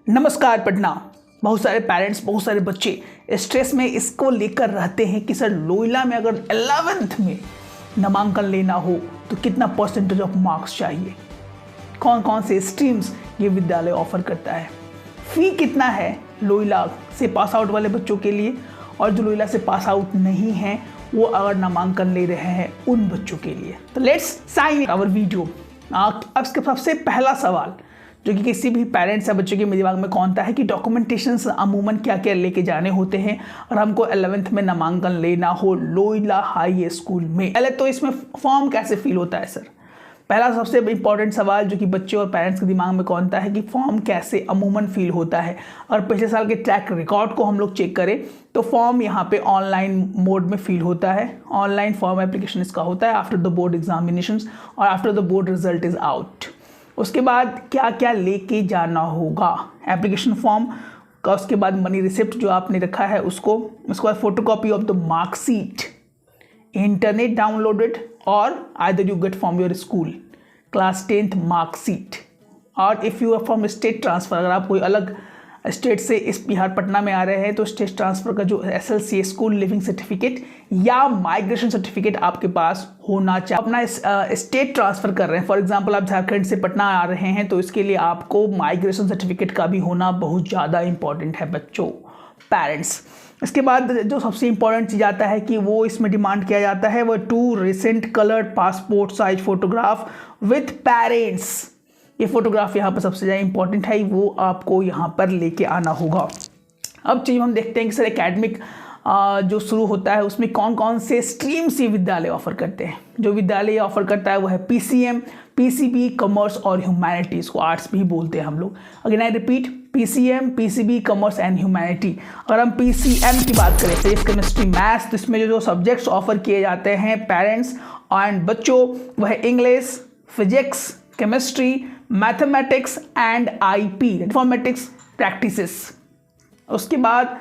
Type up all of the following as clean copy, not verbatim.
नमस्कार पटना। बहुत सारे पेरेंट्स, बहुत सारे बच्चे स्ट्रेस में इसको लेकर रहते हैं कि सर लोयला में अगर 11th में नामांकन लेना हो तो कितना परसेंटेज ऑफ मार्क्स चाहिए, कौन कौन से स्ट्रीम्स ये विद्यालय ऑफर करता है, फ़ी कितना है लोयला से पास आउट वाले बच्चों के लिए, और जो लोयला से पास आउट नहीं हैं वो अगर नामांकन ले रहे हैं उन बच्चों के लिए। तो लेट्स साइन आवर वीडियो। अब इसका सबसे पहला सवाल जो कि किसी भी पेरेंट्स या बच्चे के दिमाग में कौनता है कि डॉक्यूमेंटेशंस अमूमन क्या क्या लेके जाने होते हैं और हमको 11th में नामांकन लेना हो लोयला हाई स्कूल में। पहले तो इसमें फॉर्म कैसे फिल होता है सर, पहला सबसे इंपॉर्टेंट सवाल जो कि बच्चे और पेरेंट्स के दिमाग में कौनता है कि फॉर्म कैसे अमूमन फिल होता है। और पिछले साल के ट्रैक रिकॉर्ड को हम लोग चेक करें तो फॉर्म यहाँ पे ऑनलाइन मोड में फिल होता है। ऑनलाइन फॉर्म एप्लीकेशन इसका होता है आफ्टर द बोर्ड एग्जामिनेशंस और after the board result is out. उसके बाद क्या क्या लेके जाना होगा, एप्लीकेशन फॉर्म का, उसके बाद मनी रिसिप्ट जो आपने रखा है उसको, उसके बाद photocopy of the marksheet, internet downloaded और either you get from your school class 10th marksheet. और if you are from state transfer, अगर आप कोई अलग स्टेट से इस बिहार पटना में आ रहे हैं तो स्टेट ट्रांसफ़र का जो SLC स्कूल लिविंग सर्टिफिकेट या माइग्रेशन सर्टिफिकेट आपके पास होना चाहिए। अपना स्टेट ट्रांसफ़र कर रहे हैं, फॉर एग्जांपल आप झारखंड से पटना आ रहे हैं तो इसके लिए आपको माइग्रेशन सर्टिफिकेट का भी होना बहुत ज़्यादा इंपॉर्टेंट है बच्चों, पेरेंट्स। इसके बाद जो सबसे इंपॉर्टेंट चीज़ आता है कि वो इसमें डिमांड किया जाता है वो 2 recent coloured passport size photograph with parents. ये फोटोग्राफ यहाँ पर सबसे ज़्यादा इंपॉर्टेंट है, वो आपको यहाँ पर लेके आना होगा। अब चीज़ हम देखते हैं कि सर एकेडमिक जो शुरू होता है उसमें कौन कौन से स्ट्रीम्स ये विद्यालय ऑफर करते हैं। जो विद्यालय ऑफर करता है वो है PCM, PCB, कॉमर्स और ह्यूमैनिटीज़ को आर्ट्स भी बोलते हैं हम लोग। Again I repeat, PCM, PCB, commerce and humanity. अगर हम PCM की बात करें फिजिक्स, केमिस्ट्री, मैथ्स, तो इसमें जो सब्जेक्ट्स ऑफर किए जाते हैं पेरेंट्स एंड बच्चों वो है English, physics, chemistry, mathematics and IP informatics practices. उसके बाद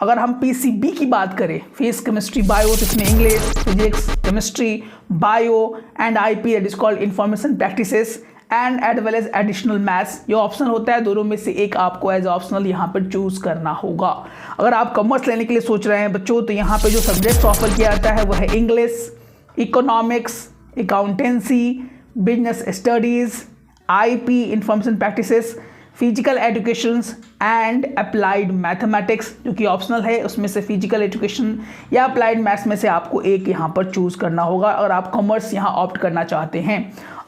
अगर हम PCB की बात करें, फिजिक्स, केमिस्ट्री, बायो, तो इसमें English, physics, chemistry, bio and IP that is called information practices and as well as additional maths. ये ऑप्शन होता है, दोनों में से एक आपको एज ऑप्शनल यहाँ पर चूज करना होगा। अगर आप कॉमर्स लेने के लिए सोच रहे हैं बच्चों तो यहाँ पर जो सब्जेक्ट्स ऑफर किया जाता है वो है English, economics, accountancy, business studies, IP information practices, physical educations and applied mathematics जो कि ऑप्शनल है। उसमें से फिजिकल एजुकेशन या अप्लाइड मैथ्स में से आपको एक यहाँ पर चूज़ करना होगा अगर आप कॉमर्स यहाँ ऑप्ट करना चाहते हैं।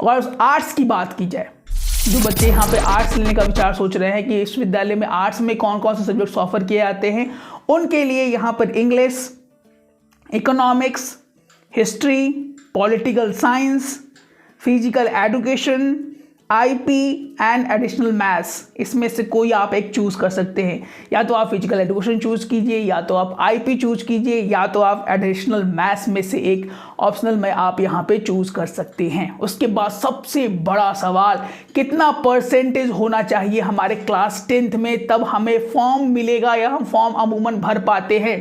अगर आर्ट्स की बात की जाए, जो बच्चे यहाँ पे आर्ट्स लेने का विचार सोच रहे हैं कि इस विद्यालय में आर्ट्स में कौन कौन से सब्जेक्ट्स ऑफर किए जाते हैं, उनके लिए यहाँ पर English, economics, history, political science, physical education, IP and additional maths, इसमें से कोई आप एक चूज़ कर सकते हैं। या तो आप फिजिकल एजुकेशन चूज़ कीजिए, या तो आप IP चूज़ कीजिए, या तो आप एडिशनल मैथ्स में से एक ऑप्शनल में आप यहाँ पे चूज़ कर सकते हैं। उसके बाद सबसे बड़ा सवाल, कितना परसेंटेज होना चाहिए हमारे क्लास 10th में तब हमें फॉर्म मिलेगा या हम फॉर्म अमूमन भर पाते हैं।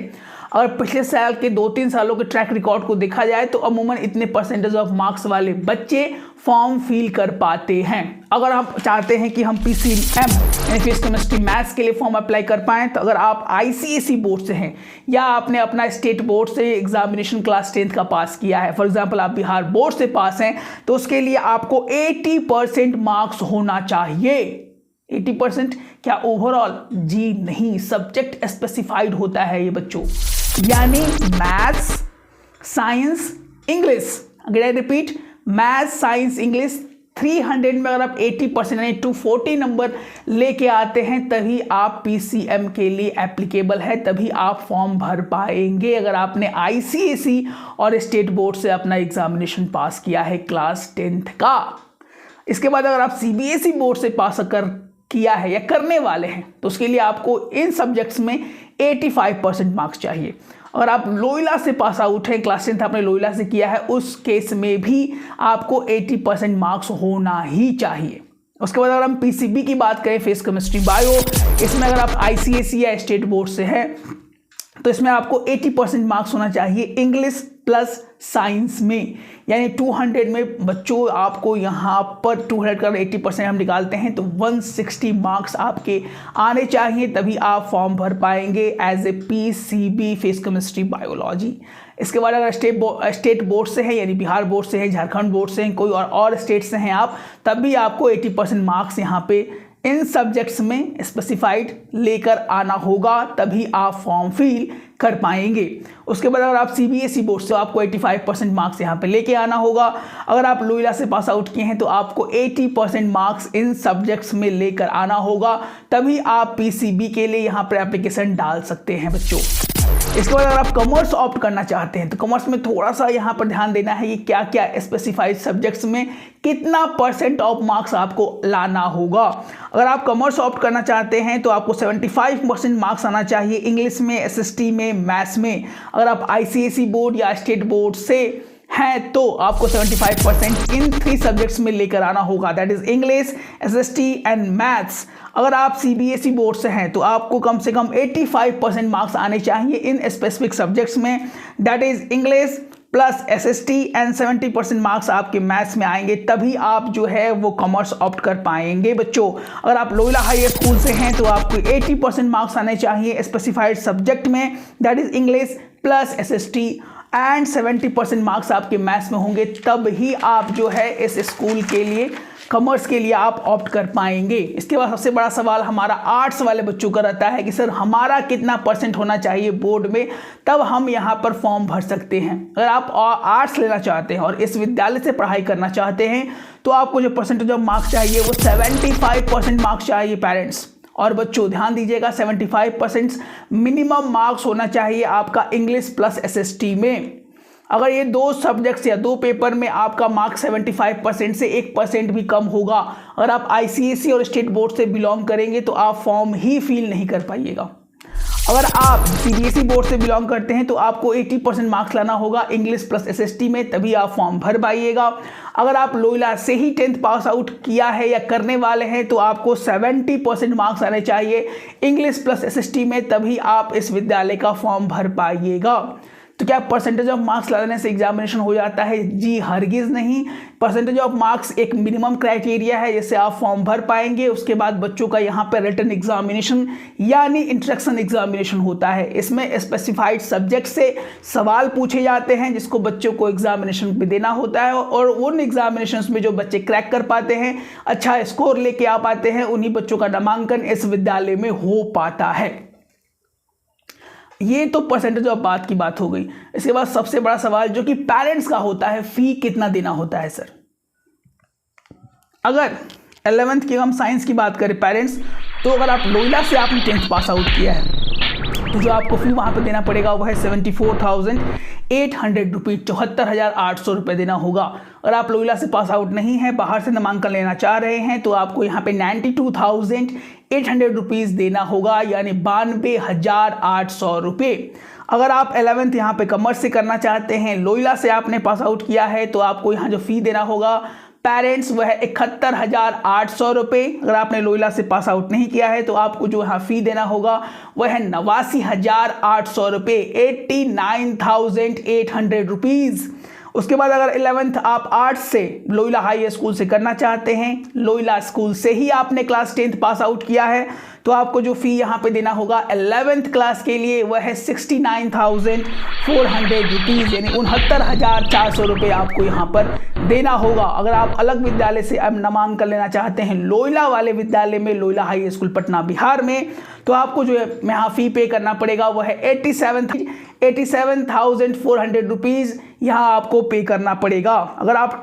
अगर पिछले साल के 2-3 सालों के ट्रैक रिकॉर्ड को देखा जाए तो अमूमन इतने परसेंटेज ऑफ मार्क्स वाले बच्चे फॉर्म फिल कर पाते हैं। अगर आप चाहते हैं कि हम PCM यानी फिजिक्स, केमिस्ट्री, मैथ्स के लिए फॉर्म अप्लाई कर पाएँ तो अगर आप ICSE बोर्ड से हैं या आपने अपना स्टेट बोर्ड से एग्जामिनेशन क्लास 10th का पास किया है, फॉर एग्जाम्पल आप बिहार बोर्ड से पास हैं, तो उसके लिए आपको 80% मार्क्स होना चाहिए। 80% क्या ओवरऑल? जी नहीं, सब्जेक्ट स्पेसिफाइड होता है ये बच्चों, यानी मैथ्स, साइंस, इंग्लिश। अगर I repeat, maths, science, English 300 में अगर आप 80% यानी 240 नंबर लेके आते हैं तभी आप PCM के लिए एप्लीकेबल है, तभी आप फॉर्म भर पाएंगे अगर आपने ICSE और स्टेट बोर्ड से अपना एग्जामिनेशन पास किया है क्लास 10th का। इसके बाद अगर आप CBSE बोर्ड से पास किया है या करने वाले हैं तो उसके लिए आपको इन सब्जेक्ट्स में 85% मार्क्स चाहिए। अगर आप लोयला से पास आउट हैं, क्लास 10th आपने लोयला से किया है, उस केस में भी आपको 80% मार्क्स होना ही चाहिए। उसके बाद अगर हम PCB की बात करें, फिजिक्स, केमिस्ट्री, बायो, इसमें अगर आप ICSE या स्टेट बोर्ड से हैं तो इसमें आपको 80% मार्क्स होना चाहिए इंग्लिश, प्लस साइंस में, यानी 200 में बच्चों आपको यहाँ पर 200 का 80% हम निकालते हैं तो 160 मार्क्स आपके आने चाहिए, तभी आप फॉर्म भर पाएंगे as a PCB physics chemistry biology. इसके बाद अगर स्टेट बोर्ड से है, यानी बिहार बोर्ड से है, झारखंड बोर्ड से है, कोई और स्टेट से हैं आप, तब भी आपको 80% मार्क्स यहाँ पे इन सब्जेक्ट्स में स्पेसिफाइड लेकर आना होगा, तभी आप फॉर्म फिल कर पाएंगे। उसके बाद अगर आप CBSE बोर्ड से, आपको 85% मार्क्स यहाँ पे लेके आना होगा। अगर आप लोयला से पास आउट किए हैं तो आपको 80% मार्क्स इन सब्जेक्ट्स में लेकर आना होगा, तभी आप PCB के लिए यहाँ पर एप्लीकेशन डाल सकते हैं बच्चों। इसके बाद अगर आप कॉमर्स ऑप्ट करना चाहते हैं तो कॉमर्स में थोड़ा सा यहाँ पर ध्यान देना है कि क्या क्या स्पेसिफाइड सब्जेक्ट्स में कितना % ऑफ मार्क्स आपको लाना होगा। अगर आप कॉमर्स ऑप्ट करना चाहते हैं तो आपको 75% मार्क्स आना चाहिए इंग्लिश में, SST में, मैथ्स में। अगर आप ICSE बोर्ड या स्टेट बोर्ड से हैं तो आपको 75% इन 3 सब्जेक्ट्स में लेकर आना होगा, that is English, SST and maths. अगर आप CBSE बोर्ड से हैं तो आपको कम से कम 85% मार्क्स आने चाहिए इन स्पेसिफिक सब्जेक्ट्स में, that is English plus SST and 70% marks आपके मैथ्स में आएंगे, तभी आप जो है वो कॉमर्स ऑप्ट कर पाएंगे बच्चों। अगर आप लोयला हाई स्कूल से हैं तो आपको 80% मार्क्स आने चाहिए स्पेसिफाइड सब्जेक्ट में, that is English plus SST and 70% marks आपके मैथ्स में होंगे, तब ही आप जो है इस स्कूल के लिए, कॉमर्स के लिए आप ऑप्ट कर पाएंगे। इसके बाद सबसे बड़ा सवाल हमारा आर्ट्स वाले बच्चों का रहता है कि सर हमारा कितना % होना चाहिए बोर्ड में, तब हम यहाँ पर फॉर्म भर सकते हैं। अगर आप आर्ट्स लेना चाहते हैं और इस विद्यालय से पढ़ाई करना चाहते हैं तो आपको जो % ऑफ मार्क्स चाहिए वो 75% मार्क्स चाहिए पेरेंट्स। और बच्चों ध्यान दीजिएगा, 75% मिनिमम मार्क्स होना चाहिए आपका इंग्लिश प्लस SST में। अगर ये 2 सब्जेक्ट्स या 2 पेपर में आपका मार्क्स 75% से 1% भी कम होगा, अगर आप ICSE और स्टेट बोर्ड से बिलोंग करेंगे तो आप फॉर्म ही फिल नहीं कर पाइएगा। अगर आप CBSE बोर्ड से बिलोंग करते हैं तो आपको 80% मार्क्स लाना होगा इंग्लिश प्लस SST में, तभी आप फॉर्म भर पाइएगा। अगर आप लोयला से ही 10th पास आउट किया है या करने वाले हैं तो आपको 70% मार्क्स आने चाहिए इंग्लिश प्लस SST में, तभी आप इस विद्यालय का फॉर्म भर पाइएगा। तो क्या % ऑफ मार्क्स लाने से एग्जामिनेशन हो जाता है? जी हरगिज़ नहीं। % ऑफ मार्क्स एक मिनिमम क्राइटेरिया है जिससे आप फॉर्म भर पाएंगे। उसके बाद बच्चों का यहाँ पर रिटन एग्जामिनेशन यानी इंट्रोडक्शन एग्जामिनेशन होता है। इसमें स्पेसिफाइड सब्जेक्ट से सवाल पूछे जाते हैं जिसको बच्चों को एग्जामिनेशन में देना होता है, और उन एग्जामिनेशन में जो बच्चे क्रैक कर पाते हैं, अच्छा स्कोर लेके आ पाते हैं, उन्हीं बच्चों का नामांकन इस विद्यालय में हो पाता है। ये तो % ऑफ बात की बात हो गई। इसके बाद सबसे बड़ा सवाल जो कि पेरेंट्स का होता है, फी कितना देना होता है सर। अगर 11th की हम साइंस की बात करें पेरेंट्स, तो अगर आप लोयला से आपने 10th पास आउट किया है तो जो आपको फी वहाँ पे देना पड़ेगा वो है 74,800 रुपीज़, 74,800 रुपये देना होगा। अगर आप लोयला से पास आउट नहीं है, बाहर से नामांकन लेना चाह रहे हैं, तो आपको यहाँ पे 92,800 रुपीज़ देना होगा, यानी 92,800 रुपये। अगर आप 11th यहाँ पे कॉमर्स से करना चाहते हैं, लोयला से आपने पास आउट किया है, तो आपको यहाँ जो फी देना होगा पेरेंट्स वह है 71,800 रुपये। अगर आपने लोयला से पास आउट नहीं किया है तो आपको जो यहाँ फी देना होगा वह है 89,800 रुपये, 89,800 रुपीज़। उसके बाद अगर 11th आप आर्ट्स से लोयला हाई स्कूल से करना चाहते हैं, लोयला स्कूल से ही आपने क्लास 10th पास आउट किया है, तो आपको जो फी यहाँ पे देना होगा 11th क्लास के लिए वह है 69,400 रुपीज़, यानी 69,400 रुपये आपको यहाँ पर देना होगा। अगर आप अलग विद्यालय से अब नामांकन लेना चाहते हैं, लोयला वाले विद्यालय में, Loyola high school Patna Bihar में, तो आपको जो है यहाँ फी पे करना पड़ेगा वह है 87,400 रुपीज़ यहाँ आपको पे करना पड़ेगा। अगर आप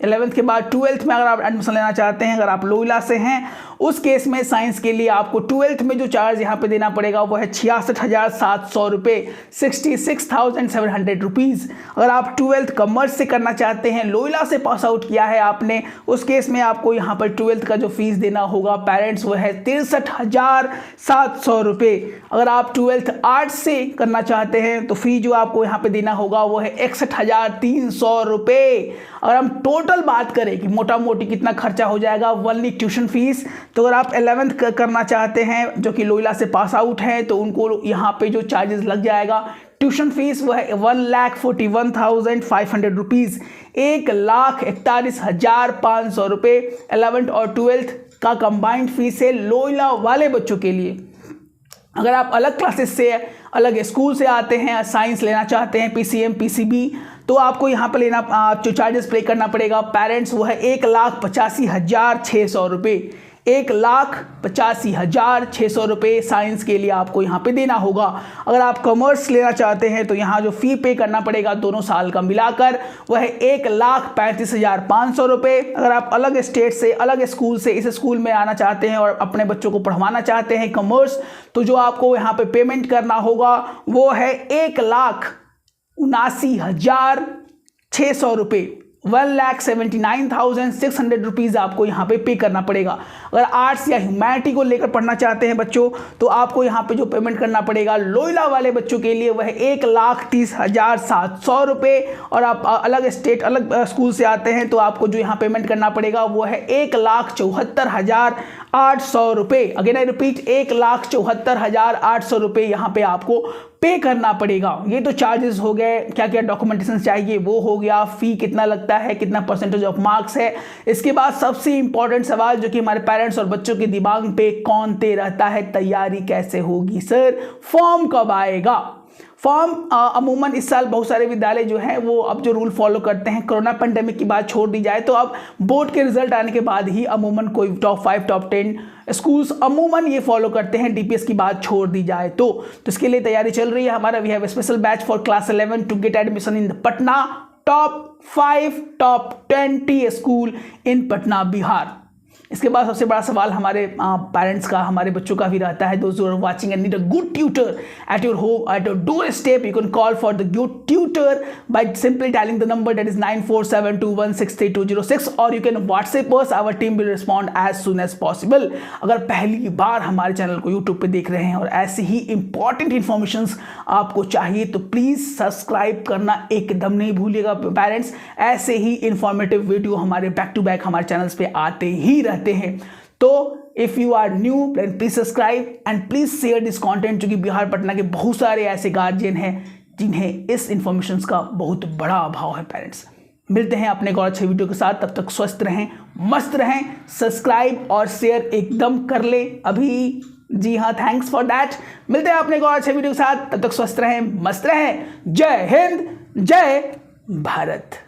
11th के बाद 12th में अगर आप एडमिशन लेना चाहते हैं, अगर आप लोयला से हैं, उस केस में साइंस के लिए आपको 12th में जो चार्ज यहाँ पे देना पड़ेगा वो है 66,700 रुपये, 66,700 रुपीज़। अगर आप 12th कॉमर्स से करना चाहते हैं, लोयला से पास आउट किया है आपने, उस केस में आपको यहाँ पर 12th का जो फीस देना होगा पेरेंट्स वो है 63,700 रुपये। अगर आप 12th आर्ट्स से करना चाहते हैं तो फी जो आपको यहाँ पे देना होगा वो है 61,300 रुपये। अगर हम टोटल बात करें कि मोटा मोटी कितना खर्चा हो जाएगा वनली ट्यूशन फीस, तो अगर आप 11th करना चाहते हैं जो कि लोयला से पास आउट है, तो उनको यहाँ पे जो चार्जेस लग जाएगा ट्यूशन फीस वो है 1,41,500 रुपीज़, 1,41,500 रुपये 11th और 12th का कंबाइंड फीस है लोयला वाले बच्चों के लिए। अगर आप अलग क्लासेस से, अलग स्कूल से आते हैं, साइंस लेना चाहते हैं, PCM PCB, तो आपको यहाँ पर लेना जो चार्जेस पे करना पड़ेगा पेरेंट्स वो है 1,85,600 रुपये, 1,85,600 रुपये साइंस के लिए आपको यहाँ पे देना होगा। अगर आप कॉमर्स लेना चाहते हैं तो यहाँ जो फ़ी पे करना पड़ेगा दोनों साल का मिलाकर वह है 1,35,500 रुपये। अगर आप अलग स्टेट से, अलग स्कूल से इस स्कूल में आना चाहते हैं और अपने बच्चों को पढ़वाना चाहते हैं कॉमर्स, तो जो आपको यहाँ पे पेमेंट करना होगा वो है 1,79,600 रुपये, 1,79,600 रुपीज़ आपको यहाँ पे करना पड़ेगा। अगर आर्ट्स या ह्यूमैनिटी को लेकर पढ़ना चाहते हैं बच्चों, तो आपको यहाँ पे जो पेमेंट करना पड़ेगा लोयला वाले बच्चों के लिए वह है 1,30,700 रुपये। और आप अलग स्टेट, अलग स्कूल से आते हैं तो आपको जो यहाँ पेमेंट करना पड़ेगा वो है 1,74,800 रुपये। अगेन आई रिपीट, 1,74,800 रुपये यहाँ पे आपको पे करना पड़ेगा। ये तो चार्जेस हो गए, क्या क्या डॉक्यूमेंटेशन चाहिए वो हो गया, फ़ी कितना लगता है, कितना परसेंटेज ऑफ मार्क्स है। इसके बाद सबसे इंपॉर्टेंट सवाल जो कि हमारे पेरेंट्स और बच्चों के दिमाग पे कौनते रहता है, तैयारी कैसे होगी सर, फॉर्म कब आएगा। फॉर्म अमूमन इस साल बहुत सारे विद्यालय जो हैं वो अब जो रूल फॉलो करते हैं, कोरोना पेंडेमिक की बात छोड़ दी जाए तो अब बोर्ड के रिजल्ट आने के बाद ही अमूमन कोई टॉप 5 टॉप 10 स्कूल्स अमूमन ये फॉलो करते हैं, DPS की बात छोड़ दी जाए तो इसके लिए तैयारी चल रही है हमारा। We have special batch for class 11 to get admission in Patna top 5 top 20 school in Patna Bihar. इसके बाद सबसे बड़ा सवाल हमारे पेरेंट्स का, हमारे बच्चों का भी रहता है, those who are watching and need a good tutor at your home, at your doorstep, you can call for the good tutor by simply dialing the number that is 9472163206 और you can WhatsApp us, our team will respond as soon as possible. अगर पहली बार हमारे channel को YouTube पे देख रहे हैं और ऐसी ही इंपॉर्टेंट इन्फॉर्मेशंस आपको चाहिए तो प्लीज़ सब्सक्राइब करना एकदम नहीं भूलिएगा पेरेंट्स। ऐसे ही इंफॉर्मेटिव वीडियो हमारे बैक टू बैक हमारे चैनल्स पे आते ही रहते हैं। तो if you are new then please subscribe and please share this content, जो कि बिहार पटना के बहुत सारे ऐसे गार्जियन हैं जिन्हें इस इंफॉर्मेशन का बहुत बड़ा अभाव है पेरेंट्स। मिलते हैं अपने एक और अच्छे वीडियो के साथ, तब तक स्वस्थ रहें, मस्त रहें, सब्सक्राइब और शेयर एकदम कर ले अभी। जी हाँ, थैंक्स फॉर दैट। मिलते हैं अपने एक और अच्छे वीडियो के साथ, तब तक स्वस्थ रहें, मस्त रहें। जय हिंद, जय भारत।